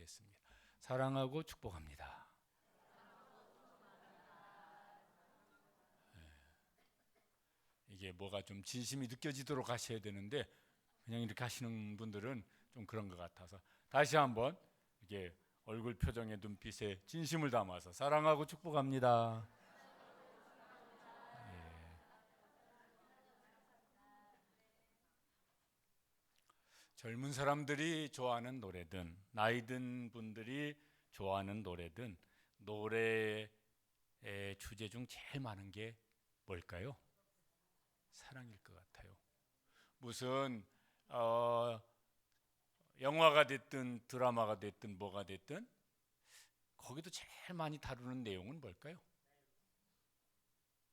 하겠습니다. 사랑하고 축복합니다. 이게 뭐가 좀 진심이 느껴지도록 하셔야 되는데 그냥 이렇게 하시는 분들은 좀 그런 것 같아서 다시 한번 이게 얼굴 표정에 눈빛에 진심을 담아서 사랑하고 축복합니다. 젊은 사람들이 좋아하는 노래든 나이 든 분들이 좋아하는 노래든 노래의 주제 중 제일 많은 게 뭘까요? 사랑일 것 같아요. 무슨 영화가 됐든 드라마가 됐든 뭐가 됐든 거기도 제일 많이 다루는 내용은 뭘까요?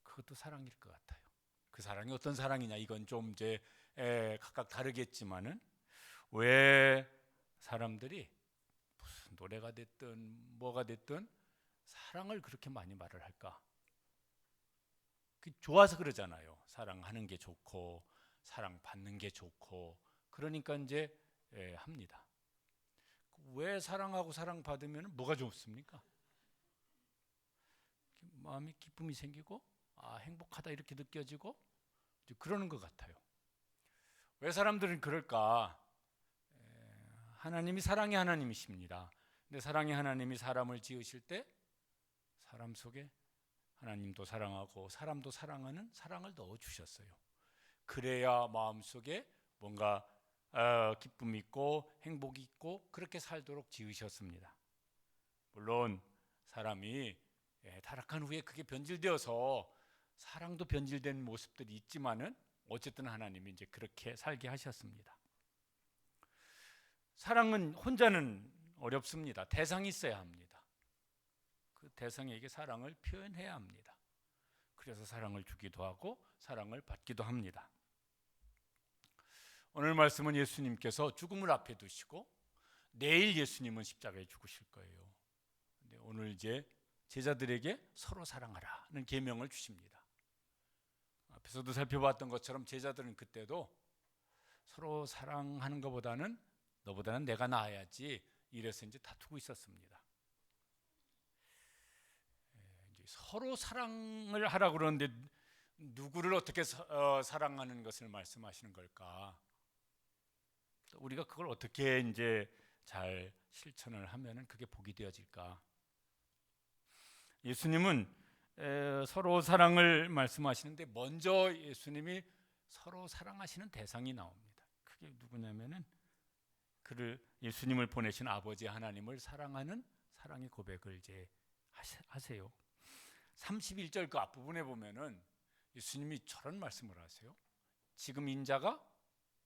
그것도 사랑일 것 같아요. 그 사랑이 어떤 사랑이냐 이건 좀 이제 각각 다르겠지만은 왜 사람들이 무슨 노래가 됐든 뭐가 됐든 사랑을 그렇게 많이 말을 할까? 좋아서 그러잖아요. 사랑하는 게 좋고 사랑받는 게 좋고 그러니까 이제 합니다. 왜 사랑하고 사랑받으면 뭐가 좋습니까? 마음이 기쁨이 생기고 행복하다 이렇게 느껴지고 그러는 것 같아요. 왜 사람들은 그럴까? 하나님이 사랑의 하나님이십니다. 근데 사랑의 하나님이 사람을 지으실 때 사람 속에 하나님도 사랑하고 사람도 사랑하는 사랑을 넣어주셨어요. 그래야 마음속에 뭔가 기쁨이 있고 행복이 있고 그렇게 살도록 지으셨습니다. 물론 사람이 타락한 후에 그게 변질되어서 사랑도 변질된 모습들이 있지만은 어쨌든 하나님이 이제 그렇게 살게 하셨습니다. 사랑은 혼자는 어렵습니다. 대상이 있어야 합니다. 그 대상에게 사랑을 표현해야 합니다. 그래서 사랑을 주기도 하고 사랑을 받기도 합니다. 오늘 말씀은 예수님께서 죽음을 앞에 두시고 내일 예수님은 십자가에 죽으실 거예요. 근데 오늘 이제 제자들에게 서로 사랑하라는 계명을 주십니다. 앞에서도 살펴봤던 것처럼 제자들은 그때도 서로 사랑하는 것보다는 너보다는 내가 나아야지 이래서 이제 다투고 있었습니다. 이제 서로 사랑을 하라 그러는데 누구를 어떻게 사랑하는 것을 말씀하시는 걸까? 우리가 그걸 어떻게 이제 잘 실천을 하면은 그게 복이 되어질까? 예수님은 서로 사랑을 말씀하시는데 먼저 예수님이 서로 사랑하시는 대상이 나옵니다. 그게 누구냐면은 그를 예수님을 보내신 아버지 하나님을 사랑하는 사랑의 고백을 이제 하세요. 31절 그 앞부분에 보면은 예수님이 저런 말씀을 하세요. 지금 인자가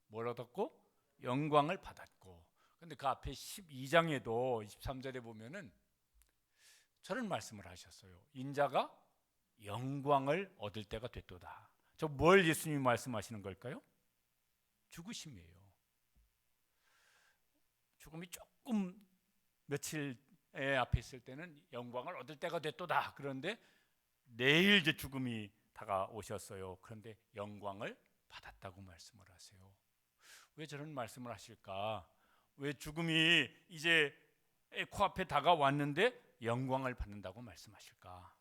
뭘 얻었고 영광을 받았고. 근데 그 앞에 12장에도 23절에 보면은 저런 말씀을 하셨어요. 인자가 영광을 얻을 때가 됐도다. 저 뭘 예수님이 말씀하시는 걸까요? 죽으심이에요. 죽음이 조금 며칠 앞에 있을 때는 영광을 얻을 때가 됐도다. 그런데 내일 이제 죽음이 다가오셨어요. 그런데 영광을 받았다고 말씀을 하세요. 왜 저런 말씀을 하실까? 왜 죽음이 이제 코앞에 다가왔는데 영광을 받는다고 말씀하실까?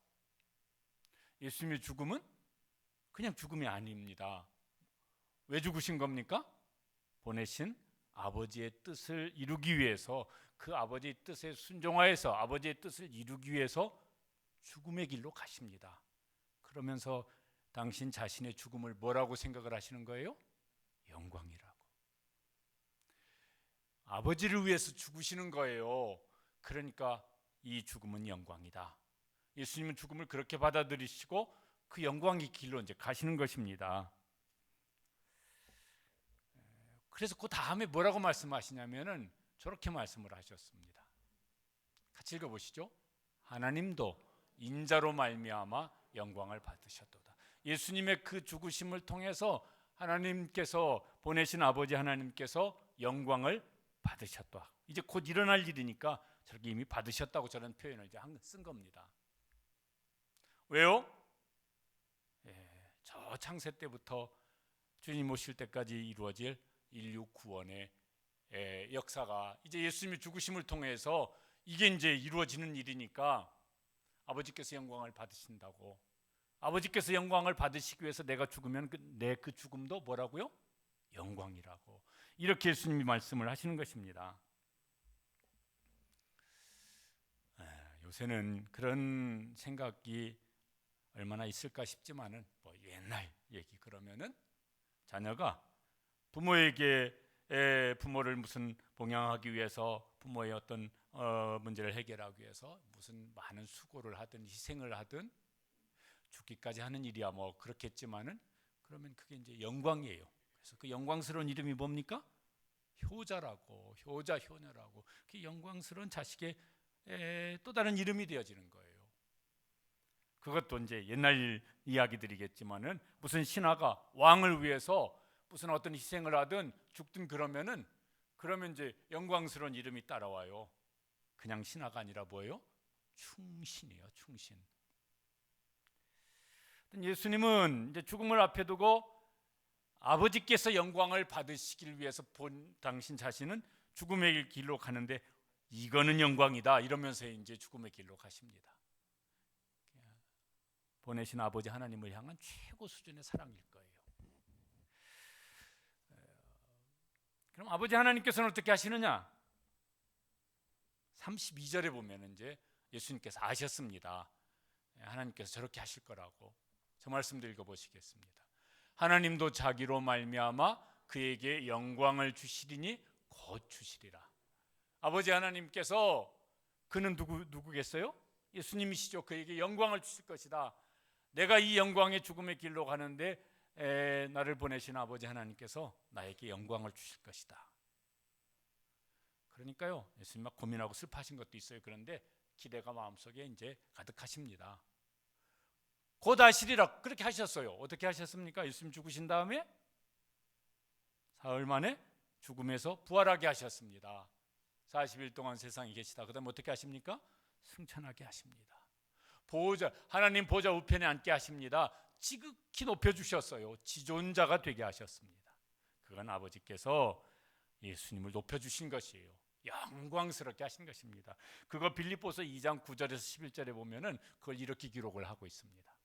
예수님의 죽음은 그냥 죽음이 아닙니다. 왜 죽으신 겁니까? 보내신 아버지의 뜻을 이루기 위해서 그 아버지의 뜻에 순종하여서 아버지의 뜻을 이루기 위해서 죽음의 길로 가십니다. 그러면서 당신 자신의 죽음을 뭐라고 생각을 하시는 거예요? 영광이라고. 아버지를 위해서 죽으시는 거예요. 그러니까 이 죽음은 영광이다. 예수님은 죽음을 그렇게 받아들이시고 그 영광의 길로 이제 가시는 것입니다. 그래서 그 다음에 뭐라고 말씀하시냐면은 저렇게 말씀을 하셨습니다. 같이 읽어보시죠. 하나님도 인자로 말미암아 영광을 받으셨도다. 예수님의 그 죽으심을 통해서 하나님께서 보내신 아버지 하나님께서 영광을 받으셨다. 이제 곧 일어날 일이니까 저렇게 이미 받으셨다고 저런 표현을 이제 쓴 겁니다. 왜요? 저 창세 때부터 주님 오실 때까지 이루어질 인류 구원의 역사가 이제 예수님의 죽으심을 통해서 이게 이제 이루어지는 일이니까 아버지께서 영광을 받으신다고. 아버지께서 영광을 받으시기 위해서 내가 죽으면 내 그 죽음도 뭐라고요? 영광이라고. 이렇게 예수님이 말씀을 하시는 것입니다. 요새는 그런 생각이 얼마나 있을까 싶지만은 뭐 옛날 얘기 그러면은 자녀가 부모에게 부모를 무슨 봉양하기 위해서 부모의 어떤 문제를 해결하기 위해서 무슨 많은 수고를 하든 희생을 하든 죽기까지 하는 일이야 뭐 그렇겠지만은 그러면 그게 이제 영광이에요. 그래서 그 영광스러운 이름이 뭡니까? 효자라고, 효자 효녀라고. 그 영광스러운 자식의 또 다른 이름이 되어지는 거예요. 그것도 이제 옛날 이야기들이겠지만은 무슨 신하가 왕을 위해서 무슨 어떤 희생을 하든 죽든 그러면 이제 영광스러운 이름이 따라와요. 그냥 신하가 아니라 뭐예요? 충신이에요, 충신. 예수님은 이제 죽음을 앞에 두고 아버지께서 영광을 받으시길 위해서 본 당신 자신은 죽음의 길로 가는데 이거는 영광이다 이러면서 이제 죽음의 길로 가십니다. 보내신 아버지 하나님을 향한 최고 수준의 사랑일 거예요. 그럼 아버지 하나님께서는 어떻게 하시느냐? 32절에 보면 이제 예수님께서 아셨습니다. 하나님께서 저렇게 하실 거라고. 저 말씀도 읽어보시겠습니다. 하나님도 자기로 말미암아 그에게 영광을 주시리니 곧 주시리라. 아버지 하나님께서 그는 누구겠어요? 예수님이시죠. 그에게 영광을 주실 것이다. 내가 이 영광의 죽음의 길로 가는데 나를 보내신 아버지 하나님께서 나에게 영광을 주실 것이다. 그러니까요, 예수님 막 고민하고 슬퍼하신 것도 있어요. 그런데 기대가 마음속에 이제 가득하십니다. 곧 아시리라 그렇게 하셨어요. 어떻게 하셨습니까? 예수님 죽으신 다음에 사흘 만에 죽음에서 부활하게 하셨습니다. 40일 동안 세상에 계시다. 그 다음에 어떻게 하십니까? 승천하게 하십니다. 하나님 보좌 우편에 앉게 하십니다. 지극히 높여주셨어요. 지존자가 되게 하셨습니다. 그건 아버지께서 예수님을 높여주신 것이에요. 영광스럽게 하신 것입니다. 그거 빌립보서 2장 9절에서 11절에 보면은 그걸 이렇게 기록을 하고 있습니다.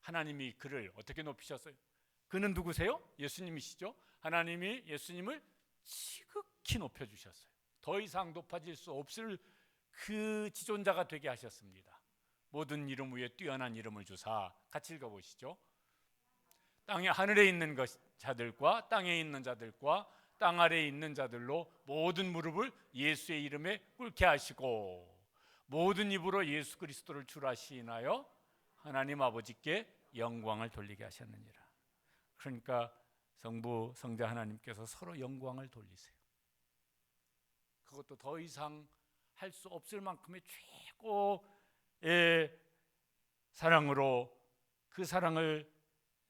하나님이 그를 어떻게 높이셨어요? 그는 누구세요? 예수님이시죠. 하나님이 예수님을 지극히 높여주셨어요. 더 이상 높아질 수 없을 그 지존자가 되게 하셨습니다. 모든 이름 위에 뛰어난 이름을 주사. 같이 읽어보시죠. 땅에 하늘에 있는 자들과 땅에 있는 자들과 땅 아래에 있는 자들로 모든 무릎을 예수의 이름에 꿇게 하시고 모든 입으로 예수 그리스도를 주라시나요 하나님 아버지께 영광을 돌리게 하셨느니라. 그러니까 성부 성자 하나님께서 서로 영광을 돌리세요. 그것도 더 이상 할 수 없을 만큼의 최고의 사랑으로 그 사랑을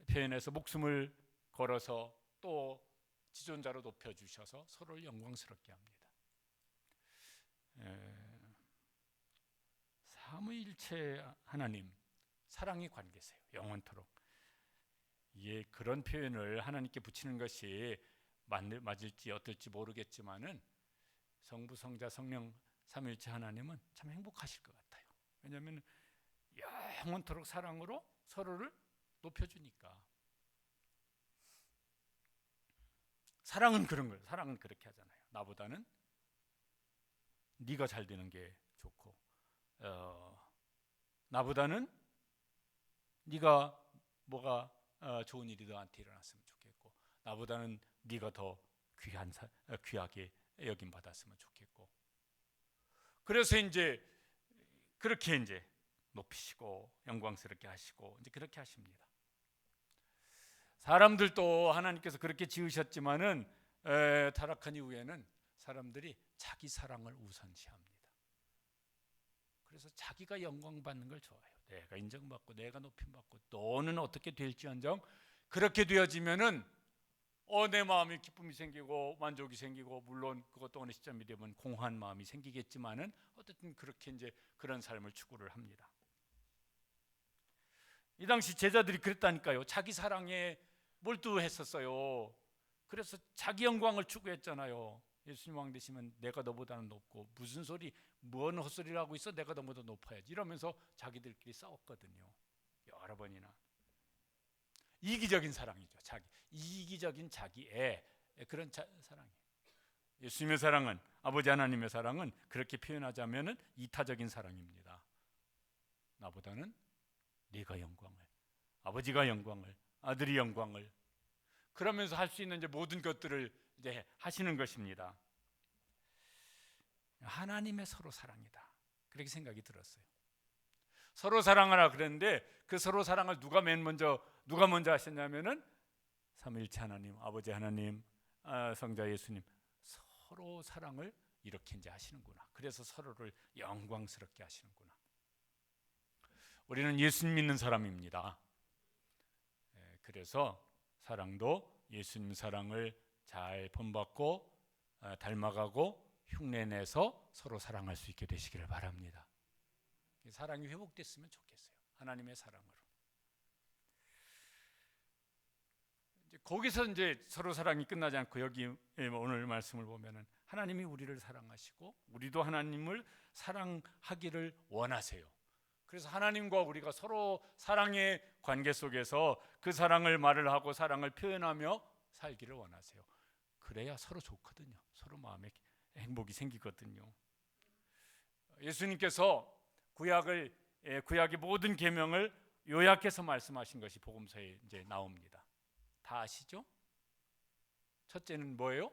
표현해서 목숨을 걸어서 또 지존자로 높여주셔서 서로를 영광스럽게 합니다. 삼위일체 하나님 사랑의 관계세요. 영원토록. 이게 그런 표현을 하나님께 붙이는 것이 맞을지 어떨지 모르겠지만은 성부 성자 성령 삼위일체 하나님은 참 행복하실 것 같아요. 왜냐하면 영원토록 사랑으로 서로를 높여주니까. 사랑은 그런 거예요. 사랑은 그렇게 하잖아요. 나보다는 네가 잘 되는 게 좋고 나보다는 네가 뭐가 좋은 일이 너한테 일어났으면 좋겠고 나보다는 네가 더 귀하게 여김 받았으면 좋겠고 그래서 이제 그렇게 이제 높이시고 영광스럽게 하시고 이제 그렇게 하십니다. 사람들도 하나님께서 그렇게 지으셨지만은 타락한 이후에는 사람들이 자기 사랑을 우선시합니다. 그래서 자기가 영광 받는 걸 좋아해요. 내가 인정받고 내가 높임받고 너는 어떻게 될지언정 그렇게 되어지면은 내 마음에 기쁨이 생기고 만족이 생기고 물론 그것도 어느 시점이 되면 공허한 마음이 생기겠지만은 어쨌든 그렇게 이제 그런 삶을 추구를 합니다. 이 당시 제자들이 그랬다니까요. 자기 사랑에 몰두했었어요. 그래서 자기 영광을 추구했잖아요. 예수님 왕 되시면 내가 너보다는 높고 무슨 소리, 뭔 헛소리를 하고 있어? 내가 너보다 높아야지 이러면서 자기들끼리 싸웠거든요. 여러 번이나. 이기적인 사랑이죠. 이기적인 자기의 그런 사랑이에요. 예수님의 사랑은, 아버지 하나님의 사랑은 그렇게 표현하자면은 이타적인 사랑입니다. 나보다는 네가 영광을, 아버지가 영광을, 아들이 영광을, 그러면서 할 수 있는 이제 모든 것들을 이제 하시는 것입니다. 하나님의 서로 사랑이다. 그렇게 생각이 들었어요. 서로 사랑하라 그랬는데 그 서로 사랑을 누가 먼저 하셨냐면은 삼위일체 하나님, 아버지 하나님, 성자 예수님 서로 사랑을 이렇게 이제 하시는구나. 그래서 서로를 영광스럽게 하시는구나. 우리는 예수님 믿는 사람입니다. 그래서 사랑도 예수님 사랑을 잘 본받고 닮아가고 흉내내서 서로 사랑할 수 있게 되시기를 바랍니다. 사랑이 회복됐으면 좋겠어요. 하나님의 사랑으로. 거기서 이제 서로 사랑이 끝나지 않고 여기 오늘 말씀을 보면은 하나님이 우리를 사랑하시고 우리도 하나님을 사랑하기를 원하세요. 그래서 하나님과 우리가 서로 사랑의 관계 속에서 그 사랑을 말을 하고 사랑을 표현하며 살기를 원하세요. 그래야 서로 좋거든요. 서로 마음에 행복이 생기거든요. 예수님께서 구약의 모든 계명을 요약해서 말씀하신 것이 복음서에 이제 나옵니다. 다 아시죠? 첫째는 뭐예요?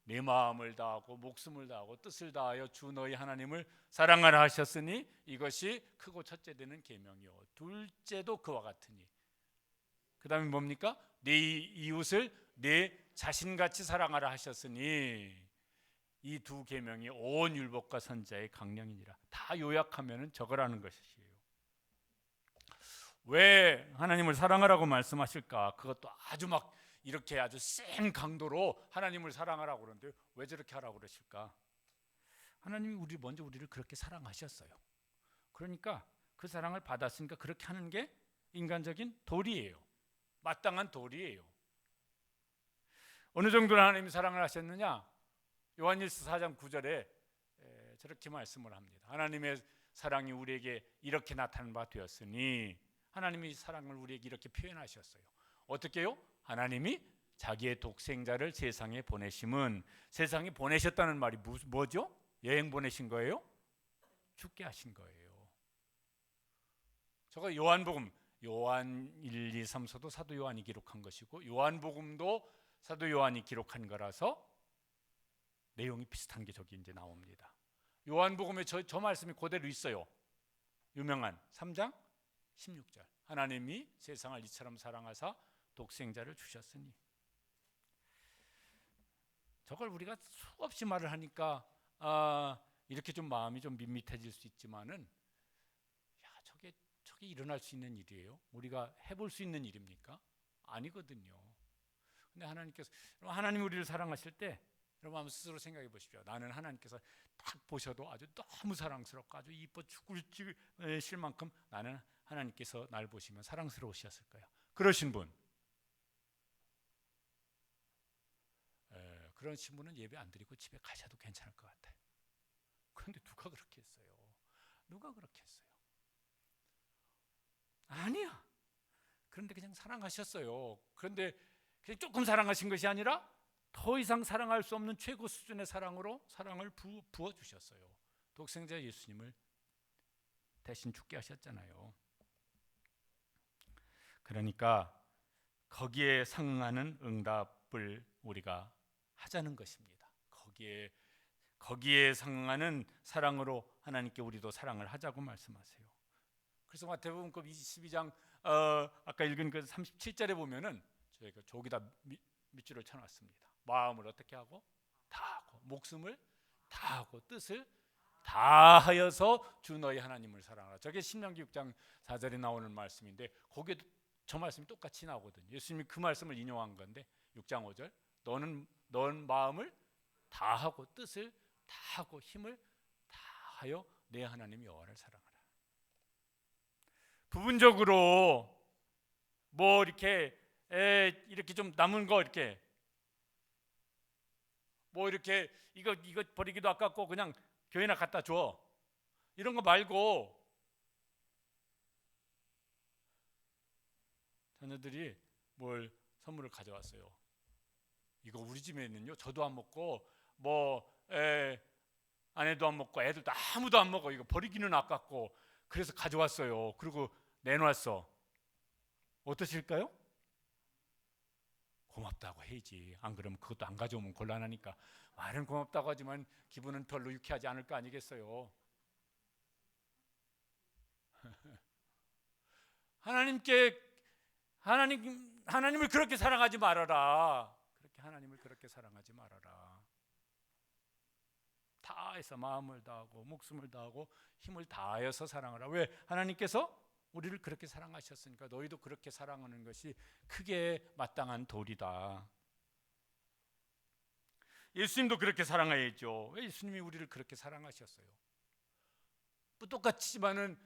내 마음을 다하고 목숨을 다하고 뜻을 다하여 주 너희 하나님을 사랑하라 하셨으니 이것이 크고 첫째 되는 계명이요. 둘째도 그와 같으니. 그 다음에 뭡니까? 내 이웃을 내 자신같이 사랑하라 하셨으니 이 두 계명이 온 율법과 선지자의 강령이니라. 다 요약하면 저거라는 것이에요. 왜 하나님을 사랑하라고 말씀하실까? 그것도 아주 막 이렇게 아주 센 강도로 하나님을 사랑하라고 그러는데 왜 저렇게 하라고 그러실까? 하나님이 먼저 우리를 그렇게 사랑하셨어요. 그러니까 그 사랑을 받았으니까 그렇게 하는 게 인간적인 도리예요. 마땅한 도리예요. 어느 정도로 하나님이 사랑을 하셨느냐? 요한일서 4장 9절에 저렇게 말씀을 합니다. 하나님의 사랑이 우리에게 이렇게 나타난 바 되었으니 하나님이 사랑을 우리에게 이렇게 표현하셨어요. 어떻게요? 하나님이 자기의 독생자를 세상에 보내심은, 세상에 보내셨다는 말이 뭐죠? 여행 보내신 거예요? 죽게 하신 거예요. 저거 요한복음, 요한 1, 2, 3서도 사도 요한이 기록한 것이고 요한복음도 사도 요한이 기록한 거라서 내용이 비슷한 게 저기 이제 나옵니다. 요한복음에 저 말씀이 그대로 있어요. 유명한 3장 16절. 하나님이 세상을 이처럼 사랑하사 독생자를 주셨으니. 저걸 우리가 수없이 말을 하니까 이렇게 좀 마음이 좀 밋밋해질 수 있지만은 저게 일어날 수 있는 일이에요? 우리가 해볼 수 있는 일입니까? 아니거든요. 근데 하나님 우리를 사랑하실 때 여러분 한번 스스로 생각해 보십시오. 나는 하나님께서 딱 보셔도 아주 너무 사랑스럽고 아주 이뻐 죽을 만큼 나는 하나님께서 날 보시면 사랑스러우셨을까요? 그러신 분, 그러신 분은 예배 안 드리고 집에 가셔도 괜찮을 것 같아요. 그런데 누가 그렇게 했어요? 누가 그렇게 했어요? 아니야. 그런데 그냥 사랑하셨어요. 그런데 그냥 조금 사랑하신 것이 아니라 더 이상 사랑할 수 없는 최고 수준의 사랑으로 사랑을 부어주셨어요. 독생자 예수님을 대신 죽게 하셨잖아요. 그러니까 거기에 상응하는 응답을 우리가 하자는 것입니다. 거기에 상응하는 사랑으로 하나님께 우리도 사랑을 하자고 말씀하세요. 그래서 마태복음 22장 아까 읽은 그 37절에 보면은 저희가 저기다 밑줄을 쳐놨습니다. 마음을 어떻게 하고? 다 하고, 목숨을 다 하고, 뜻을 다 하여서 주 너희 하나님을 사랑하라. 저게 신명기 6장 4절에 나오는 말씀인데 거기에도 저 말씀이 똑같이 나오거든요. 예수님이 그 말씀을 인용한 건데 6장 5절 넌 마음을 다 하고 뜻을 다 하고 힘을 다 하여 내 하나님 여호와를 사랑하라. 부분적으로 이렇게 좀 남은 거 이렇게 뭐 이렇게 이거 버리기도 아깝고 그냥 교회나 갖다 줘. 이런 거 말고 자녀들이 뭘 선물을 가져왔어요. 이거 우리 집에는요, 저도 안 먹고 아내도 안 먹고 애들도 아무도 안 먹어. 이거 버리기는 아깝고 그래서 가져왔어요. 그리고 내놨어. 어떠실까요? 고맙다고 해야지. 안 그러면 그것도 안 가져오면 곤란하니까 말은 고맙다고 하지만 기분은 별로 유쾌하지 않을 거 아니겠어요. 하나님을 그렇게 사랑하지 말아라. 하나님을 그렇게 사랑하지 말아라. 다해서 마음을 다하고 목숨을 다하고 힘을 다하여서 사랑하라. 왜? 하나님께서 우리를 그렇게 사랑하셨으니까 너희도 그렇게 사랑하는 것이 크게 마땅한 도리다. 예수님도 그렇게 사랑해야죠. 왜? 예수님이 우리를 그렇게 사랑하셨어요. 또 똑같지만은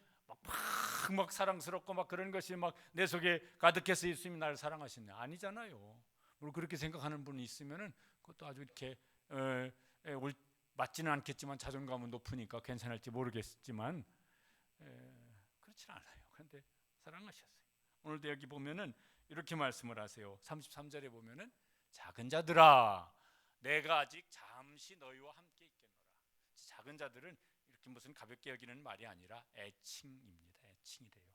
막 사랑스럽고 막 그런 것이 막 내 속에 가득해서 예수님이 나를 사랑하셨냐? 아니잖아요. 물론 그렇게 생각하는 분이 있으면은 그것도 아주 이렇게 맞지는 않겠지만 자존감은 높으니까 괜찮을지 모르겠지만 그렇지는 않아요. 그런데 사랑하셨어요. 오늘도 여기 보면은 이렇게 말씀을 하세요. 33절에 보면은 작은 자들아 내가 아직 잠시 너희와 함께 있겠노라. 작은 자들은 이렇게 무슨 가볍게 여기는 말이 아니라 애칭입니다. 애칭이래요.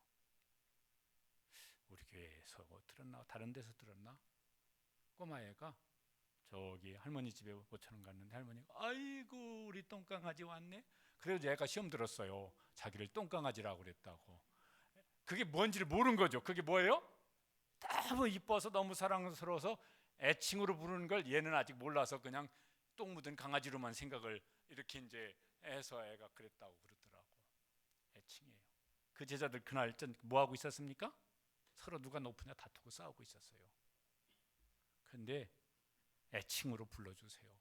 우리 교회에서 들었나? 다른 데서 들었나? 꼬마애가 저기 할머니 집에 모처럼 갔는데 할머니가 아이고 우리 똥강아지 왔네. 그래서 얘가 시험 들었어요. 자기를 똥강아지라고 그랬다고. 그게 뭔지를 모르는 거죠. 그게 뭐예요? 너무 이뻐서 너무 사랑스러워서 애칭으로 부르는 걸 얘는 아직 몰라서 그냥 똥 묻은 강아지로만 생각을 이렇게 이제 해서 애가 그랬다고 그러더라고. 애칭이에요. 그 제자들 그날 뭐 하고 있었습니까? 서로 누가 높으냐 다투고 싸우고 있었어요. 그런데 애칭으로 불러주세요.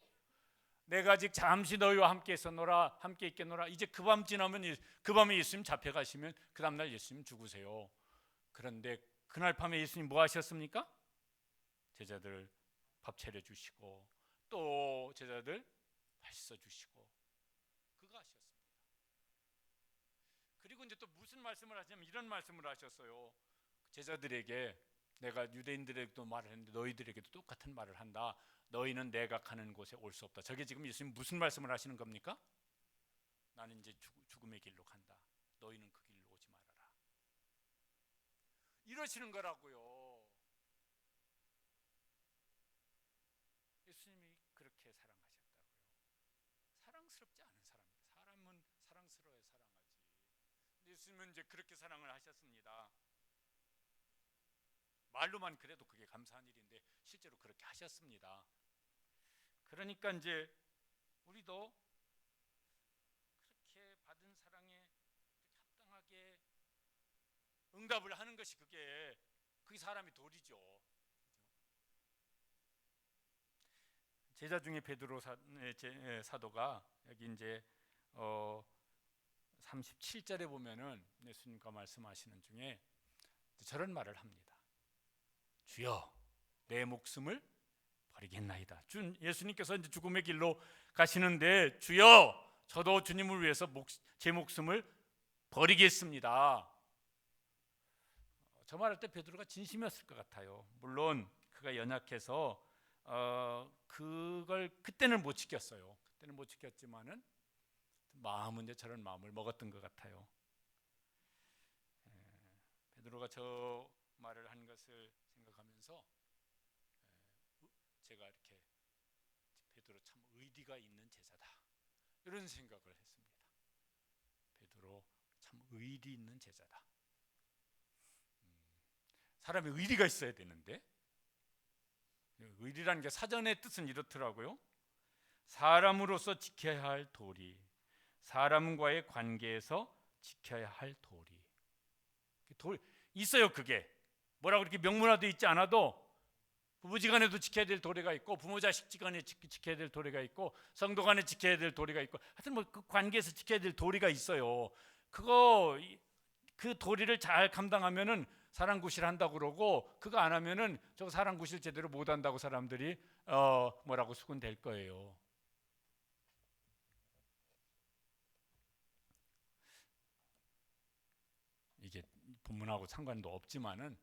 내가 아직 잠시 너희와 함께 있었노라, 함께 있겠노라. 이제 그 밤 지나면 그 밤에 예수님 잡혀가시면 그 다음날 예수님 죽으세요. 그런데 그날 밤에 예수님 뭐 하셨습니까? 제자들 밥 차려주시고 또 제자들 맛있어 주시고 그거 하셨습니다. 그리고 이제 또 무슨 말씀을 하시냐면 이런 말씀을 하셨어요. 제자들에게 내가 유대인들에게도 말을 했는데 너희들에게도 똑같은 말을 한다. 너희는 내가 가는 곳에 올 수 없다. 저게 지금 예수님 무슨 말씀을 하시는 겁니까? 나는 이제 죽음의 길로 간다. 너희는 그 길로 오지 말아라. 이러시는 거라고요. 예수님이 그렇게 사랑하셨다고요. 사랑스럽지 않은 사람입니다. 사람은 사랑스러워야 사랑하지. 예수님은 이제 그렇게 사랑을 하셨습니다. 말로만 그래도 그게 감사한 일인데 실제로 그렇게 하셨습니다. 그러니까 이제 우리도 그렇게 받은 사랑에 합당하게 응답을 하는 것이 그게 사람의 도리죠. 제자 중에 베드로 사도가 여기 이제 37절에 보면은 예수님과 말씀하시는 중에 저런 말을 합니다. 주여 내 목숨을 버리겠나이다. 예수님께서 이제 죽음의 길로 가시는데 주여 저도 주님을 위해서 제 목숨을 버리겠습니다. 저 말할 때 베드로가 진심이었을 것 같아요. 물론 그가 연약해서 그걸 그때는 못 지켰어요. 그때는 못 지켰지만은 마음은 이제 저런 마음을 먹었던 것 같아요. 베드로가 저 말을 한 것을 생각하면서 제가 이렇게 베드로 참 의리가 있는 제자다 이런 생각을 했습니다. 베드로 참 의리 있는 제자다. 사람이 의리가 있어야 되는데 의리라는 게 사전의 뜻은 이렇더라고요. 사람으로서 지켜야 할 도리, 사람과의 관계에서 지켜야 할 도리 있어요. 그게 뭐라고 이렇게 명문화되어 있지 않아도 부부지간에도 지켜야 될 도리가 있고 부모 자식지간에 지켜야 될 도리가 있고 성도 간에 지켜야 될 도리가 있고 하여튼 뭐 그 관계에서 지켜야 될 도리가 있어요. 그 도리를 잘 감당하면은 사랑구실 한다고 그러고 그거 안 하면은 저 사랑구실 제대로 못 한다고 사람들이 뭐라고 수군될 거예요. 본문하고 상관도 없지만은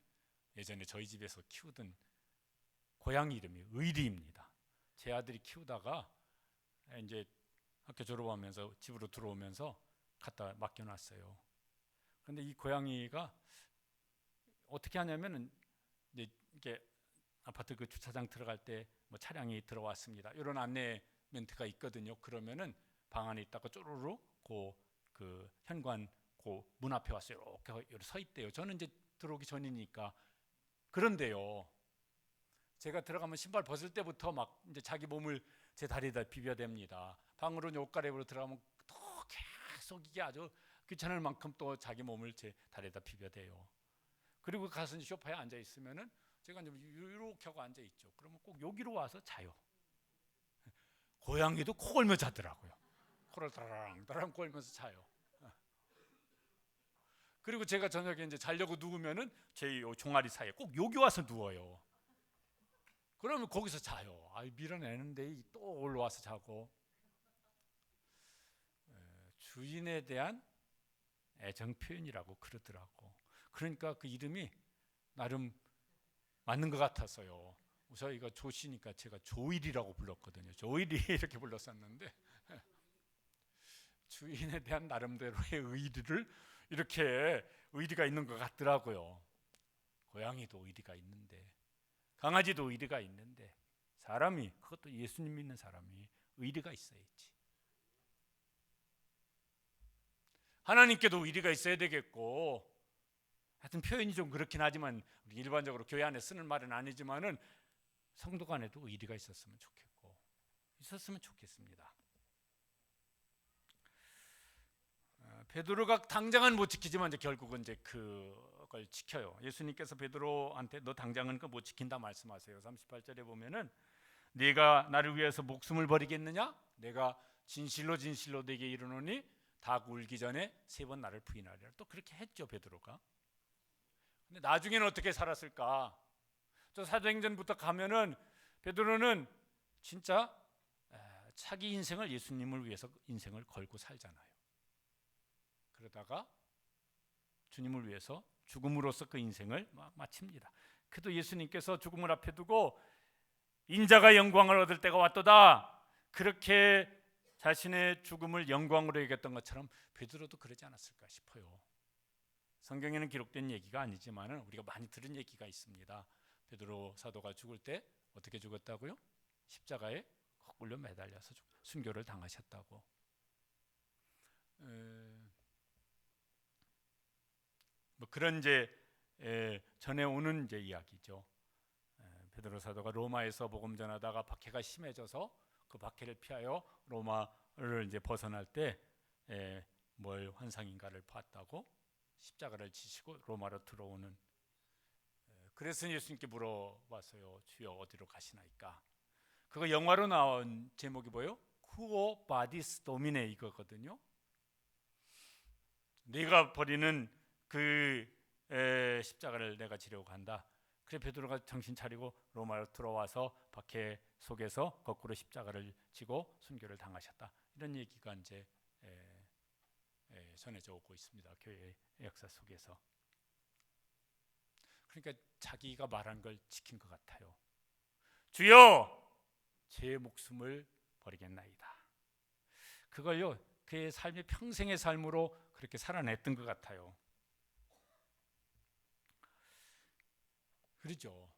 예전에 저희 집에서 키우던 고양이 이름이 의리입니다. 제 아들이 키우다가 이제 학교 졸업하면서 집으로 들어오면서 갖다 맡겨놨어요. 그런데 이 고양이가 어떻게 하냐면은 이제 이렇게 아파트 그 주차장 들어갈 때 뭐 차량이 들어왔습니다, 이런 안내 멘트가 있거든요. 그러면은 방 안에 있다가 쪼르르 그 현관 그 문 앞에 와서 이렇게 서 있대요. 저는 이제 들어오기 전이니까. 그런데요, 제가 들어가면 신발 벗을 때부터 막 이제 자기 몸을 제 다리에다 비벼댑니다. 방으로 옷 갈아입으러 들어가면 또 계속 이게 아주 귀찮을 만큼 또 자기 몸을 제 다리에다 비벼대요. 그리고 가서 이제 소파에 앉아 있으면은 제가 이제 이렇게 하고 앉아 있죠. 그러면 꼭 여기로 와서 자요. 고양이도 코 골며 자더라고요. 코를 다랑다랑 골면서 자요. 그리고 제가 저녁에 이제 자려고 누우면은 제 종아리 사이에 꼭 여기 와서 누워요. 그러면 거기서 자요. 밀어내는데 또 올라와서 자고. 주인에 대한 애정 표현이라고 그러더라고. 그러니까 그 이름이 나름 맞는 것 같았어요. 저희가 조씨니까 제가 조일이라고 불렀거든요. 조일이 이렇게 불렀었는데 주인에 대한 나름대로의 의리를 이렇게 의리가 있는 것 같더라고요. 고양이도 의리가 있는데, 강아지도 의리가 있는데, 사람이, 그것도 예수님 믿는 사람이 의리가 있어야지. 하나님께도 의리가 있어야 되겠고, 하여튼 표현이 좀 그렇긴 하지만 우리 일반적으로 교회 안에 쓰는 말은 아니지만은 성도 간에도 의리가 있었으면 좋겠고, 있었으면 좋겠습니다. 베드로가 당장은 못 지키지만 이제 결국은 이제 그걸 지켜요. 예수님께서 베드로한테 너 당장은 그거 못 지킨다 말씀하세요. 38절에 보면은 네가 나를 위해서 목숨을 버리겠느냐? 내가 진실로 진실로 네게 이르노니 닭 울기 전에 3번 나를 부인하리라. 또 그렇게 했죠, 베드로가. 근데 나중에는 어떻게 살았을까? 저 사도행전부터 가면은 베드로는 진짜 자기 인생을 예수님을 위해서 인생을 걸고 살잖아요. 그러다가 주님을 위해서 죽음으로써 그 인생을 마칩니다. 그래도 예수님께서 죽음을 앞에 두고 인자가 영광을 얻을 때가 왔도다, 그렇게 자신의 죽음을 영광으로 여겼던 것처럼 베드로도 그러지 않았을까 싶어요. 성경에는 기록된 얘기가 아니지만 우리가 많이 들은 얘기가 있습니다. 베드로 사도가 죽을 때 어떻게 죽었다고요? 십자가에 거꾸로 매달려서 순교를 당하셨다고. 뭐 그런 이제 전해오는 이제 이야기죠. 베드로 사도가 로마에서 복음 전하다가 박해가 심해져서 그 박해를 피하여 로마를 이제 벗어날 때 뭘 환상인가를 봤다고 십자가를 지시고 로마로 들어오는. 그래서 예수님께 물어봤어요. 주여 어디로 가시나이까? 그거 영화로 나온 제목이 뭐예요? Quo Vadis Domine 이거거든요. 네가 버리는 그 십자가를 내가 지려고 간다. 그래 베드로가 정신 차리고 로마로 들어와서 박해 속에서 거꾸로 십자가를 지고 순교를 당하셨다. 이런 얘기가 이제 전해져 오고 있습니다. 교회의 역사 속에서. 그러니까 자기가 말한 걸 지킨 것 같아요. 주여 제 목숨을 버리겠나이다. 그걸요 그의 삶의 평생의 삶으로 그렇게 살아냈던 것 같아요. 그렇죠.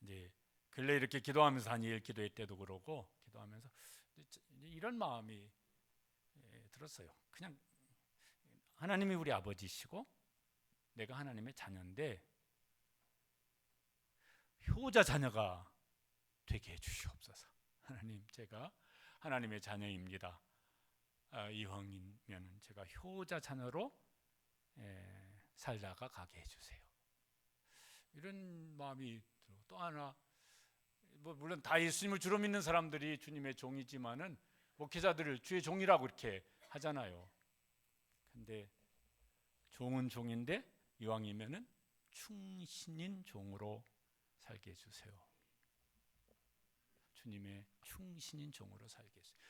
이제 근래 이렇게 기도하면서 다니엘 기도회 때도 그러고 기도하면서 이런 마음이 들었어요. 그냥 하나님이 우리 아버지시고 내가 하나님의 자녀인데 효자 자녀가 되게 해주시옵소서. 하나님, 제가 하나님의 자녀입니다. 이왕이면 제가 효자 자녀로 살다가 가게 해주세요. 이런 마음이 들고, 또 하나 뭐 물론 다 예수님을 주로 믿는 사람들이 주님의 종이지만은 목회자들을 주의 종이라고 이렇게 하잖아요. 근데 종은 종인데 이왕이면은 충신인 종으로 살게 해주세요. 주님의 충신인 종으로 살게 해주세요.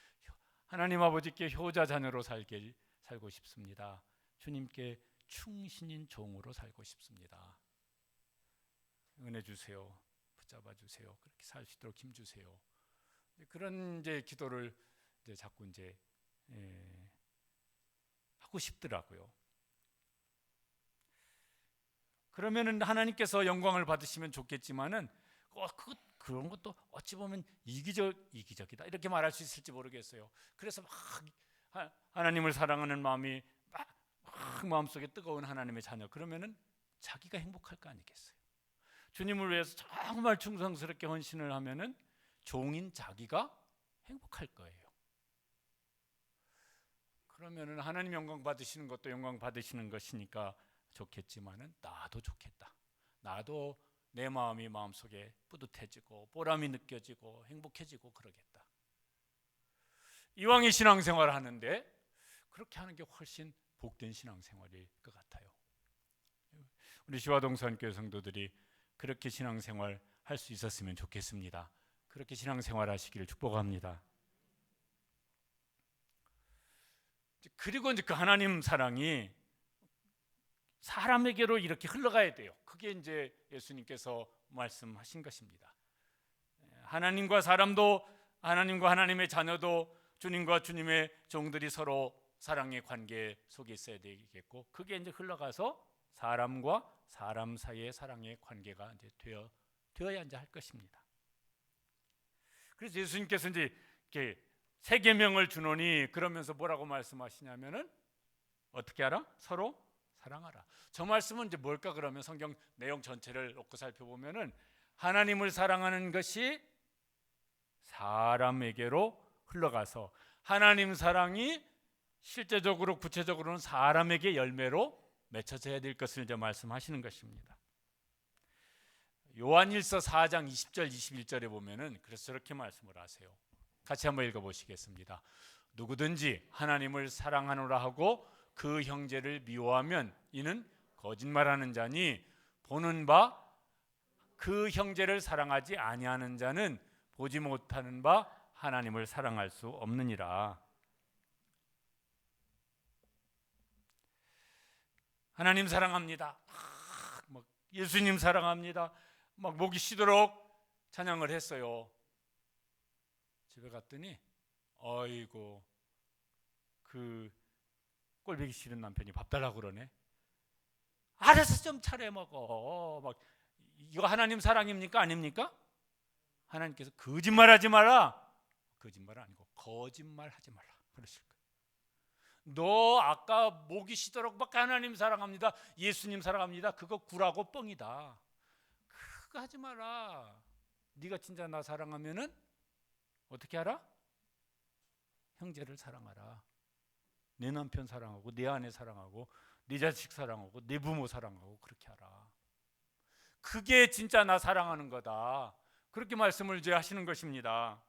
하나님 아버지께 효자 자녀로 살고 싶습니다. 주님께 충신인 종으로 살고 싶습니다. 은혜 주세요. 붙잡아 주세요. 그렇게 살 수 있도록 힘 주세요. 그런 이제 기도를 이제 자꾸 이제 하고 싶더라고요. 그러면은 하나님께서 영광을 받으시면 좋겠지만은 그런 것도 어찌 보면 이기적이다 이렇게 말할 수 있을지 모르겠어요. 그래서 막 하나님을 사랑하는 마음이 막 마음속에 뜨거운 하나님의 자녀, 그러면은 자기가 행복할 거 아니겠어요. 주님을 위해서 정말 충성스럽게 헌신을 하면은 종인 자기가 행복할 거예요. 그러면은 하나님 영광 받으시는 것도 영광 받으시는 것이니까 좋겠지만은 나도 좋겠다. 나도 내 마음이 마음속에 뿌듯해지고 보람이 느껴지고 행복해지고 그러겠다. 이왕의 신앙생활을 하는데 그렇게 하는 게 훨씬 복된 신앙생활일 것 같아요. 우리 시화동산교회 성도들이 그렇게 신앙생활 할 수 있었으면 좋겠습니다. 그렇게 신앙생활 하시기를 축복합니다. 그리고 이제 그 하나님 사랑이 사람에게로 이렇게 흘러가야 돼요. 그게 이제 예수님께서 말씀하신 것입니다. 하나님과 사람도, 하나님과 하나님의 자녀도, 주님과 주님의 종들이 서로 사랑의 관계 속에 있어야 되겠고, 그게 이제 흘러가서 사람과 사람 사이의 사랑의 관계가 이제 되어야 이제 할 것입니다. 그래서 예수님께서 이제 이렇게 세 계명을 주노니 그러면서 뭐라고 말씀하시냐면은 어떻게 하라? 서로 사랑하라. 저 말씀은 이제 뭘까 그러면 성경 내용 전체를 놓고 살펴보면은 하나님을 사랑하는 것이 사람에게로 흘러가서 하나님 사랑이 실제적으로 구체적으로는 사람에게 열매로 맺혀져야 될 것을 이제 말씀하시는 것입니다. 요한일서 4장 20절 21절에 보면은 그래서 저렇게 말씀을 하세요. 같이 한번 읽어보시겠습니다. 누구든지 하나님을 사랑하노라 하고 그 형제를 미워하면 이는 거짓말하는 자니 보는 바 그 형제를 사랑하지 아니하는 자는 보지 못하는 바 하나님을 사랑할 수 없느니라. 하나님 사랑합니다. 막 예수님 사랑합니다. 막 목이 쉬도록 찬양을 했어요. 집에 갔더니 어이고 그 꼴보기 싫은 남편이 밥 달라고 그러네. 알아서 좀 차려 먹어. 막 이거 하나님 사랑입니까? 아닙니까? 하나님께서 거짓말하지 마라. 거짓말 아니고 거짓말하지 말라 그러실 거예요. 너 아까 목이 쉬도록 막 하나님 사랑합니다, 예수님 사랑합니다, 그거 구라고 뻥이다. 그거 하지 마라. 네가 진짜 나 사랑하면은 어떻게 하라? 형제를 사랑하라. 내 남편 사랑하고 내 아내 사랑하고 내 자식 사랑하고 내 부모 사랑하고 그렇게 하라. 그게 진짜 나 사랑하는 거다. 그렇게 말씀을 이제 하시는 것입니다.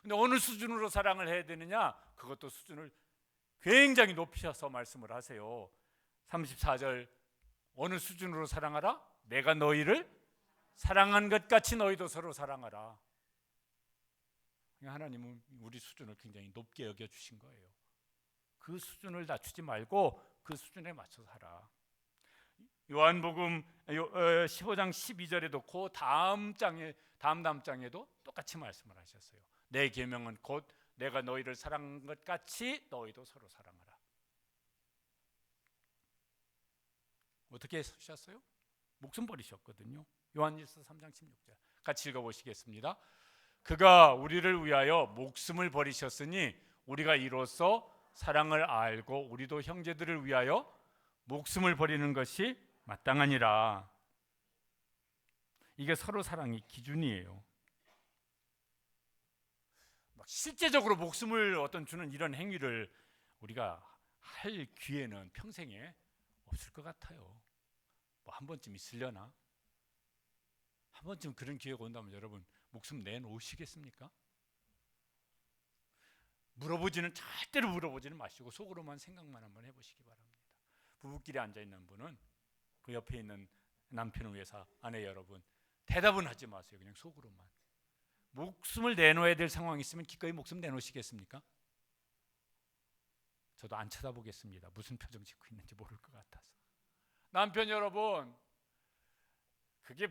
근데 어느 수준으로 사랑을 해야 되느냐? 그것도 수준을 굉장히 높이셔서 말씀을 하세요. 34절 어느 수준으로 사랑하라? 내가 너희를 사랑한 것 같이 너희도 서로 사랑하라. 하나님은 우리 수준을 굉장히 높게 여겨주신 거예요. 그 수준을 낮추지 말고 그 수준에 맞춰서 하라. 요한복음 15장 12절에도 그 다음 장에도 똑같이 말씀을 하셨어요. 내 계명은 곧 내가 너희를 사랑한 것 같이 너희도 서로 사랑하라. 어떻게 하셨어요? 목숨 버리셨거든요. 요한일서 3장 16절 같이 읽어보시겠습니다. 그가 우리를 위하여 목숨을 버리셨으니 우리가 이로써 사랑을 알고 우리도 형제들을 위하여 목숨을 버리는 것이 마땅하니라. 이게 서로 사랑의 기준이에요. 막 실제적으로 목숨을 어떤 주는 이런 행위를 우리가 할 기회는 평생에 없을 것 같아요. 뭐 한 번쯤 있으려나? 한 번쯤 그런 기회가 온다면 여러분 목숨 내놓으시겠습니까? 절대로 물어보지는 마시고 속으로만 생각만 한번 해보시기 바랍니다. 부부끼리 앉아있는 분은 그 옆에 있는 남편을 위해서 아내 여러분 대답은 하지 마세요. 그냥 속으로만. 목숨을 내놓아야 될 상황이 있으면 기꺼이 목숨 내놓으시겠습니까? 저도 안 쳐다보겠습니다. 무슨 표정 짓고 있는지 모를 것 같아서. 남편 여러분, 그게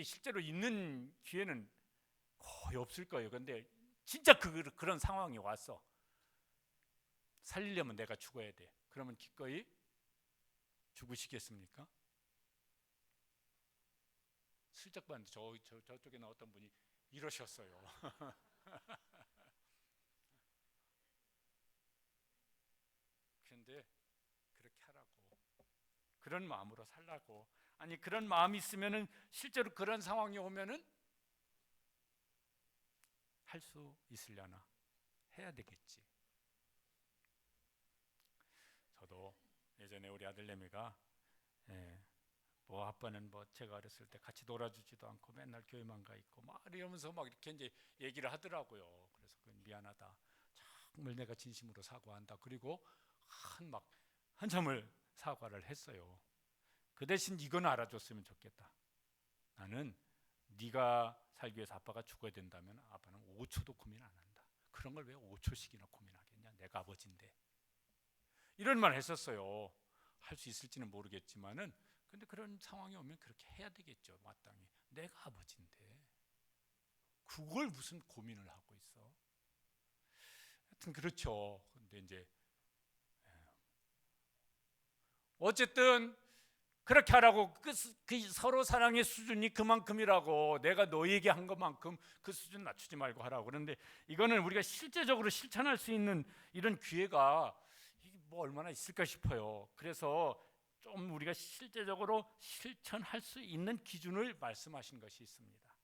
실제로 있는 기회는 거의 없을 거예요. 근데 진짜 그런 상황이 왔어. 살리려면 내가 죽어야 돼. 그러면 기꺼이 죽으시겠습니까? 슬쩍 봤는데 저쪽에 나왔던 분이 이러셨어요. 근데 그렇게 하라고, 그런 마음으로 살라고. 아니, 그런 마음이 있으면은 실제로 그런 상황이 오면은 할 수 있으려나? 해야 되겠지. 저도 예전에 우리 아들내미가 뭐 아빠는 뭐 제가 어렸을 때 같이 놀아주지도 않고 맨날 교회만 가 있고 막 이러면서 막 이렇게 이제 얘기를 하더라고요. 그래서 미안하다, 정말 내가 진심으로 사과한다. 그리고 한참을 사과를 했어요. 그 대신 이건 알아줬으면 좋겠다. 나는 네가 살기 위해서 아빠가 죽어야 된다면 아빠는 5초도 고민 안 한다. 그런 걸 왜 5초씩이나 고민하겠냐? 내가 아버지인데. 이런 말 했었어요. 할 수 있을지는 모르겠지만은, 근데 그런 상황이 오면 그렇게 해야 되겠죠. 마땅히 내가 아버지인데 그걸 무슨 고민을 하고 있어. 하여튼 그렇죠. 근데 이제 어쨌든 그렇게 하라고. 그 서로 사랑의 수준이 그만큼이라고. 내가 너에게 한 것만큼 그 수준 낮추지 말고 하라고. 그런데 이거는 우리가 실제적으로 실천할 수 있는 이런 기회가 뭐 얼마나 있을까 싶어요. 그래서 좀 우리가 실제적으로 실천할 수 있는 기준을 말씀하신 것이 있습니다.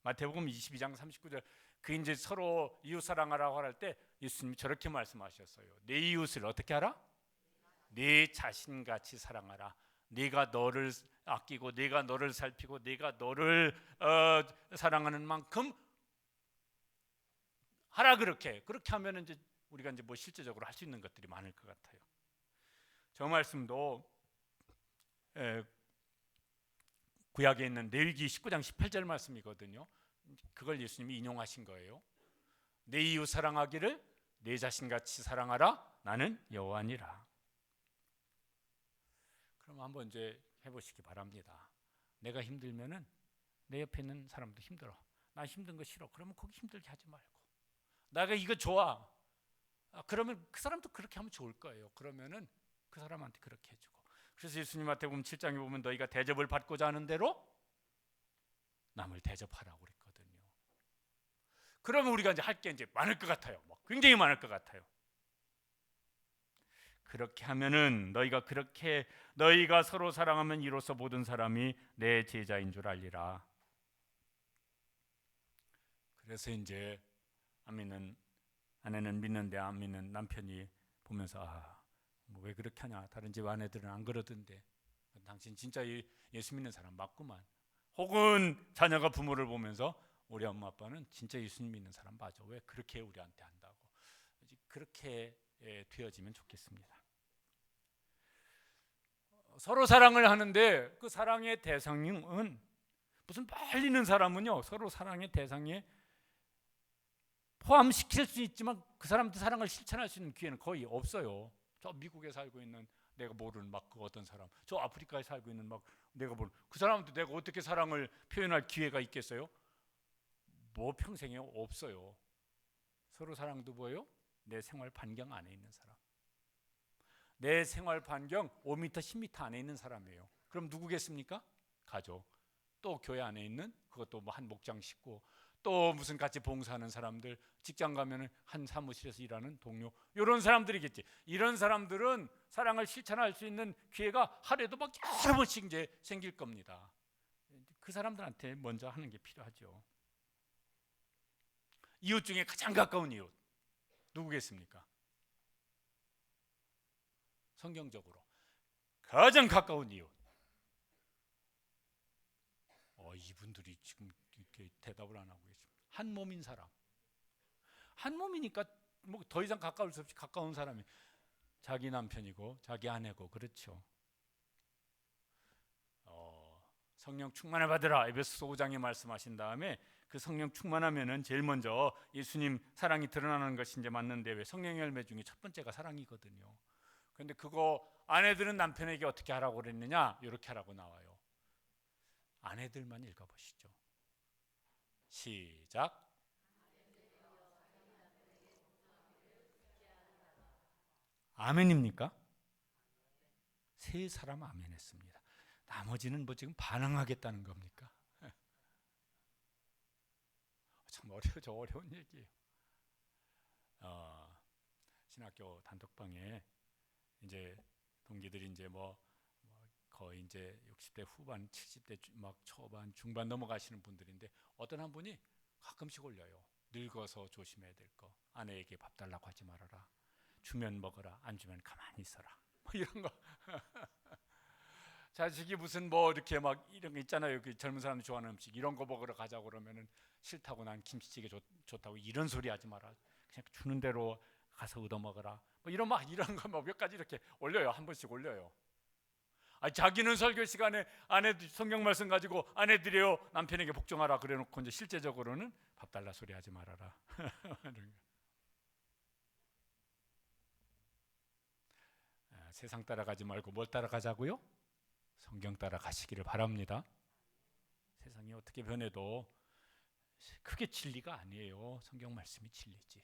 마태복음 22장 39절, 그 이제 서로 이웃 사랑하라고 할 때 예수님이 저렇게 말씀하셨어요. 내 이웃을 어떻게 하라? 내 자신같이 사랑하라. 네가 너를 아끼고 네가 너를 살피고 네가 너를 사랑하는 만큼 하라. 그렇게 하면 이제 우리가 이제 뭐 실제적으로 할 수 있는 것들이 많을 것 같아요. 저 말씀도 구약에 있는 레위기 19장 18절 말씀이거든요. 그걸 예수님이 인용하신 거예요. 내 이웃 사랑하기를 내 자신같이 사랑하라. 나는 여호와니라. 그럼 한번 이제 해보시기 바랍니다. 내가 힘들면은 내 옆에 있는 사람도 힘들어. 나 힘든 거 싫어. 그러면 거기 힘들게 하지 말고. 내가 이거 좋아. 그러면 그 사람도 그렇게 하면 좋을 거예요. 그러면은 그 사람한테 그렇게 해주고. 그래서 예수님한테 보면 7장에 보면 너희가 대접을 받고자 하는 대로 남을 대접하라고 그랬거든요. 그러면 우리가 이제 할 게 이제 많을 것 같아요. 굉장히 많을 것 같아요. 그렇게 하면은 너희가 서로 사랑하면 이로써 모든 사람이 내 제자인 줄 알리라. 그래서 이제 아내는 믿는데 안 믿는 남편이 보면서 왜 그렇게 하냐? 다른 집 아내들은 안 그러던데. 당신 진짜 예수 믿는 사람 맞구만. 혹은 자녀가 부모를 보면서 우리 엄마 아빠는 진짜 예수님 믿는 사람 맞아. 왜 그렇게 우리한테 한다고. 그렇게 되어지면 좋겠습니다. 서로 사랑을 하는데 그 사랑의 대상은 무슨 멀리 있는 사람은요, 서로 사랑의 대상에 포함시킬 수 있지만 그 사람들 사랑을 실천할 수 있는 기회는 거의 없어요. 저 미국에 살고 있는 내가 모르는 그 어떤 사람, 저 아프리카에 살고 있는 내가 모르는 그 사람한테 내가 어떻게 사랑을 표현할 기회가 있겠어요? 뭐 평생에 없어요. 서로 사랑도 뭐예요? 내 생활 반경 안에 있는 사람. 내 생활 반경 5m, 10m 안에 있는 사람이에요. 그럼 누구겠습니까? 가족. 또 교회 안에 있는, 그것도 한 목장 식구, 또 무슨 같이 봉사하는 사람들, 직장 가면은 한 사무실에서 일하는 동료, 이런 사람들이겠지. 이런 사람들은 사랑을 실천할 수 있는 기회가 하루에도 여러 번씩 이제 생길 겁니다. 그 사람들한테 먼저 하는 게 필요하죠. 이웃 중에 가장 가까운 이웃 누구겠습니까? 성경적으로 가장 가까운 이웃. 이분들이 지금 이렇게 대답을 안 하고 계십니다. 한 몸인 사람. 한 몸이니까 더 이상 가까울 수 없이 가까운 사람이 자기 남편이고 자기 아내고, 그렇죠. 성령 충만을 받으라 에베소서 5장에 말씀하신 다음에 그 성령 충만하면은 제일 먼저 예수님 사랑이 드러나는 것이 이제 맞는데, 왜 성령 열매 중에 첫 번째가 사랑이거든요. 그런데 그거 아내들은 남편에게 어떻게 하라고 그랬느냐? 이렇게 하라고 나와요. 아내들만 읽어보시죠. 시작. 아멘입니까? 세 사람 아멘했습니다. 나머지는 뭐 지금 반항하겠다는 겁니까? 참 어려운 얘기예요. 신학교 단톡방에 이제 동기들이 이제 뭐 거의 이제 60대 후반, 70대 막 초반, 중반 넘어가시는 분들인데, 어떤 한 분이 가끔씩 올려요. 늙어서 조심해야 될 거. 아내에게 밥 달라고 하지 말아라. 주면 먹어라. 안 주면 가만히 있어라. 뭐 이런 거. 자식이 무슨 뭐 이렇게 막 이런 거 있잖아요. 그 젊은 사람이 좋아하는 음식 이런 거 먹으러 가자고 그러면은 싫다고, 난 김치찌개 좋다고 이런 소리 하지 마라. 그냥 주는 대로 가서 얻어 먹어라. 뭐 이런 거 뭐 몇 가지 이렇게 올려요. 한 번씩 올려요. 자기는 설교 시간에 아내 성경 말씀 가지고 아내들이요 남편에게 복종하라 그래놓고 이제 실제적으로는 밥 달라 소리 하지 말아라. 세상 따라가지 말고 뭘 따라가자고요? 성경 따라가시기를 바랍니다. 세상이 어떻게 변해도 그게 진리가 아니에요. 성경 말씀이 진리지.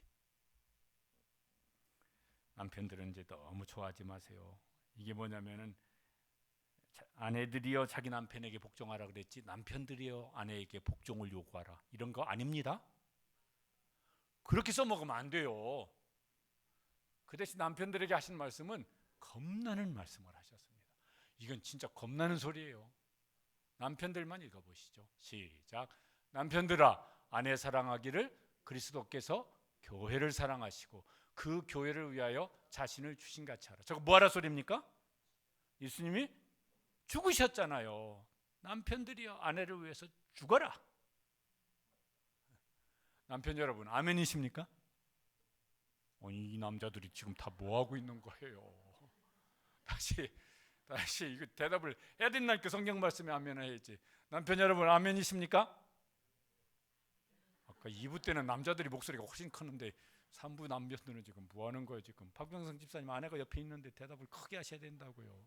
남편들은 이제 너무 좋아하지 마세요. 이게 뭐냐면은, 아내들이여 자기 남편에게 복종하라 그랬지 남편들이여 아내에게 복종을 요구하라, 이런 거 아닙니다. 그렇게 써먹으면 안 돼요. 그 대신 남편들에게 하신 말씀은 겁나는 말씀을 하셨습니다. 이건 진짜 겁나는 소리예요. 남편들만 읽어보시죠. 시작. 남편들아, 아내 사랑하기를 그리스도께서 교회를 사랑하시고 그 교회를 위하여 자신을 주신같이 하라. 저거 뭐하라 소리입니까? 예수님이 죽으셨잖아요. 남편들이여 아내를 위해서 죽어라. 남편 여러분 아멘이십니까? 이 남자들이 지금 다 뭐하고 있는 거예요? 다시 이거 대답을 해야 된다니까. 성경 말씀에 아멘을 해야지. 남편 여러분 아멘이십니까? 아까 2부 때는 남자들이 목소리가 훨씬 컸는데 3부 남편들은 지금 뭐하는 거예요? 지금 박병성 집사님 아내가 옆에 있는데 대답을 크게 하셔야 된다고요.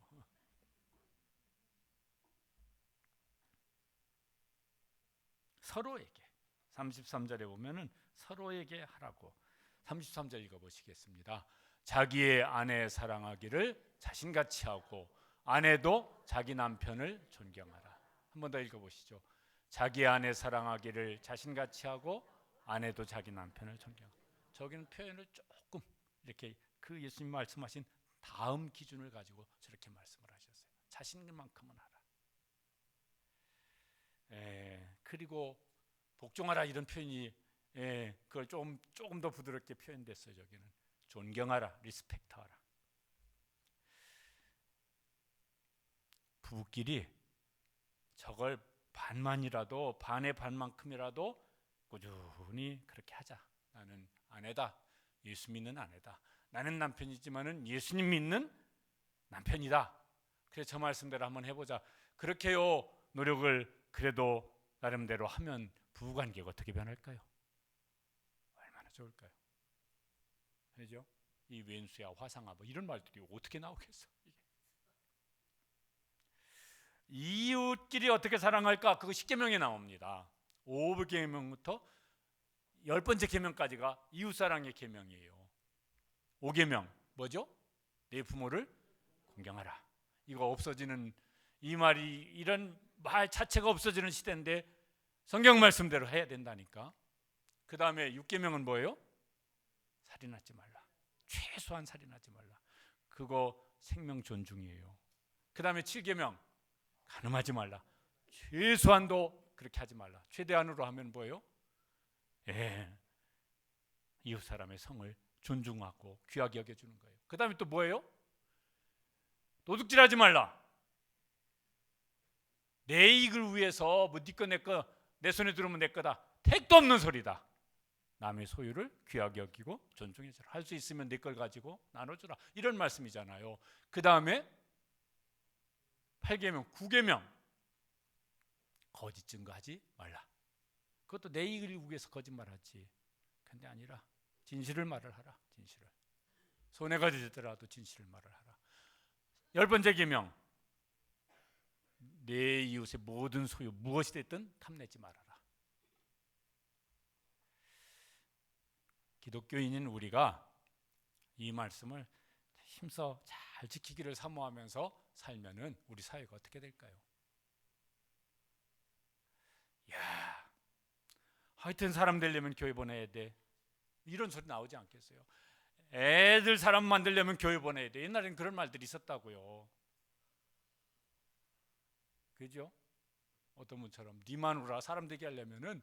서로에게, 33절에 보면은 서로에게 하라고. 33절 읽어보시겠습니다. 자기의 아내 사랑하기를 자신같이 하고 아내도 자기 남편을 존경하라. 한 번 더 읽어보시죠. 자기 아내 사랑하기를 자신같이 하고 아내도 자기 남편을 존경하라. 저기는 표현을 조금 이렇게 그 예수님 말씀하신 다음 기준을 가지고 저렇게 말씀을 하셨어요. 자신만큼은 하라. 그리고 복종하라 이런 표현이 그걸 조금 더 부드럽게 표현됐어요. 저기는 존경하라, 리스펙트하라. 부부끼리 저걸 반만이라도, 반의 반만큼이라도 꾸준히 그렇게 하자. 나는 아내다, 예수 믿는 아내다. 나는 남편이지만은 예수님 믿는 남편이다. 그래서 저 말씀대로 한번 해보자. 그렇게요 노력을 그래도 나름대로 하면 부부관계가 어떻게 변할까요? 얼마나 좋을까요? 그죠? 이 왼수야 화상아 뭐 이런 말들이 어떻게 나오겠어? 이웃끼리 어떻게 사랑할까? 그거 10계명에 나옵니다. 5계명부터 10번째 계명까지가 이웃사랑의 계명이에요. 5계명 뭐죠? 내 부모를 공경하라. 이거 없어지는, 이 말이, 이런 말 자체가 없어지는 시대인데 성경 말씀대로 해야 된다니까. 그 다음에 6계명은 뭐예요? 살인하지 말라. 최소한 살인하지 말라. 그거 생명 존중이에요. 그 다음에 7계명 간음하지 말라. 최소한도 그렇게 하지 말라. 최대한으로 하면 뭐예요? 이웃 사람의 성을 존중하고 귀하게 여겨주는 거예요. 그 다음에 또 뭐예요? 도둑질하지 말라. 내 이익을 위해서 뭐 네 거 내 거 내 손에 들어오면 내 거다. 택도 없는 소리다. 남의 소유를 귀하게 여기고 존중해주라. 할 수 있으면 내 걸 가지고 나눠주라. 이런 말씀이잖아요. 그 다음에 8계명, 9계명 거짓 증거하지 말라. 그것도 내 이익을 위해서 거짓말하지. 근데 아니라 진실을 말을 하라. 진실을. 손해가 되더라도 진실을 말을 하라. 10번째 계명. 내 이웃의 모든 소유 무엇이 됐든 탐내지 말아라. 기독교인인 우리가 이 말씀을 힘써 잘 지키기를 사모하면서 살면은 우리 사회가 어떻게 될까요? 야, 하여튼 사람 되려면 교회 보내야 돼. 이런 소리 나오지 않겠어요? 애들 사람 만들려면 교회 보내야 돼. 옛날에는 그런 말들이 있었다고요. 그죠? 어떤 분처럼 네 마누라 사람 되게 하려면은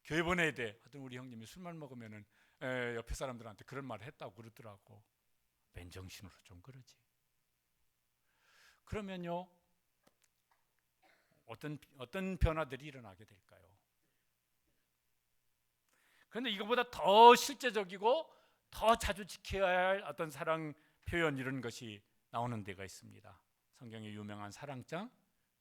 교회 보내야 돼. 하여튼 우리 형님이 술만 먹으면은 옆에 사람들한테 그런 말을 했다고 그러더라고. 맨정신으로 좀 그러지. 그러면요, 어떤 변화들이 일어나게 될까요? 그런데 이거보다 더 실제적이고 더 자주 지켜야 할 어떤 사랑 표현 이런 것이 나오는 데가 있습니다. 성경의 유명한 사랑장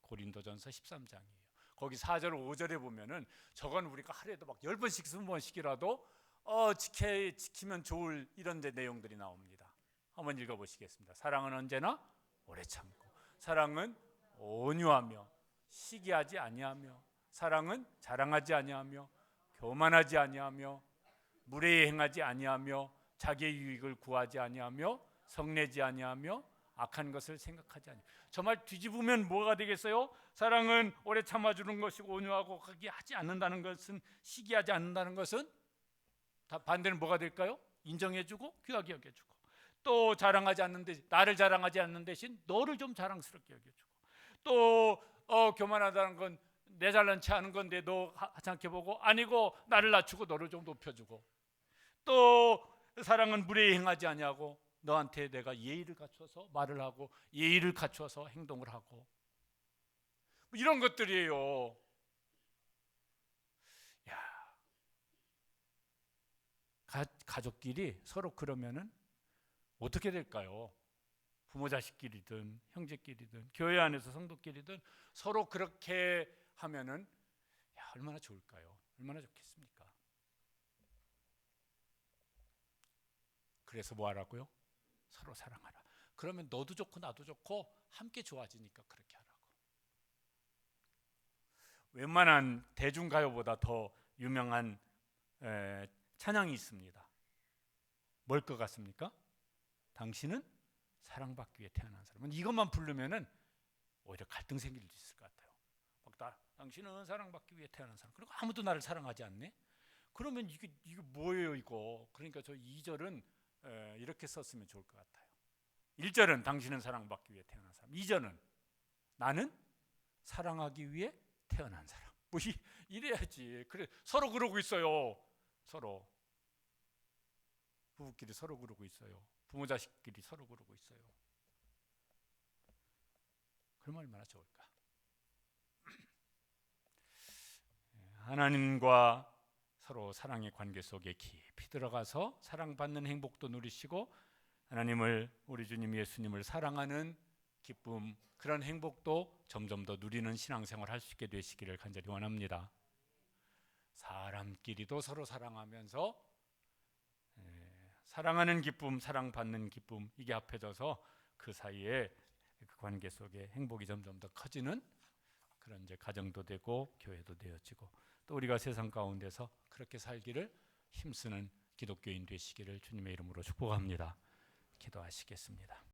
고린도전서 13장이에요. 거기 4절 5절에 보면은 저건 우리가 하루에도 막 10번씩 20번씩이라도 지키면 좋을 이런 데 내용들이 나옵니다. 한번 읽어보시겠습니다. 사랑은 언제나 오래 참고, 사랑은 온유하며 시기하지 아니하며, 사랑은 자랑하지 아니하며 교만하지 아니하며 무례히 행하지 아니하며 자기의 유익을 구하지 아니하며 성내지 아니하며 악한 것을 생각하지 아니하며. 저 말 뒤집으면 뭐가 되겠어요? 사랑은 오래 참아주는 것이고 온유하고 하게 하지 않는다는 것은, 시기하지 않는다는 것은 반대는 뭐가 될까요? 인정해주고 귀하게 여겨주고, 또 자랑하지 않는 대신, 나를 자랑하지 않는 대신 너를 좀 자랑스럽게 여겨주고, 또 교만하다는 건 내 잘난 체 하는 건데 너 하찮게 보고, 아니고 나를 낮추고 너를 좀 높여주고, 또 사랑은 무례히 행하지 아니하고 너한테 내가 예의를 갖춰서 말을 하고 예의를 갖춰서 행동을 하고, 이런 것들이에요. 야, 가족끼리 서로 그러면은 어떻게 될까요? 부모 자식끼리든 형제끼리든 교회 안에서 성도끼리든 서로 그렇게 하면은 얼마나 좋을까요? 얼마나 좋겠습니까? 그래서 뭐 하라고요? 서로 사랑하라. 그러면 너도 좋고 나도 좋고 함께 좋아지니까 그렇게 하라고. 웬만한 대중가요보다 더 유명한 찬양이 있습니다. 뭘 것 같습니까? 당신은 사랑받기 위해 태어난 사람. 이것만 부르면은 오히려 갈등 생길 수 있을 것 같아요. 당신은 사랑받기 위해 태어난 사람. 그리고 아무도 나를 사랑하지 않네. 그러면 이게 뭐예요 이거? 그러니까 저 2절은 이렇게 썼으면 좋을 것 같아요. 1절은 당신은 사랑받기 위해 태어난 사람. 2절은 나는 사랑하기 위해 태어난 사람. 뭐 이래야지. 그래, 서로 그러고 있어요. 서로 부부끼리 서로 그러고 있어요. 부모 자식끼리 서로 그러고 있어요. 그럼 얼마나 좋을까? 하나님과 서로 사랑의 관계 속에 깊이 들어가서 사랑받는 행복도 누리시고, 하나님을, 우리 주님 예수님을 사랑하는 기쁨, 그런 행복도 점점 더 누리는 신앙생활 할 수 있게 되시기를 간절히 원합니다. 사람끼리도 서로 사랑하면서 사랑하는 기쁨, 사랑받는 기쁨, 이게 합해져서 그 사이에 그 관계 속에 행복이 점점 더 커지는 그런 이제 가정도 되고 교회도 되어지고, 또 우리가 세상 가운데서 그렇게 살기를 힘쓰는 기독교인 되시기를 주님의 이름으로 축복합니다. 기도하시겠습니다.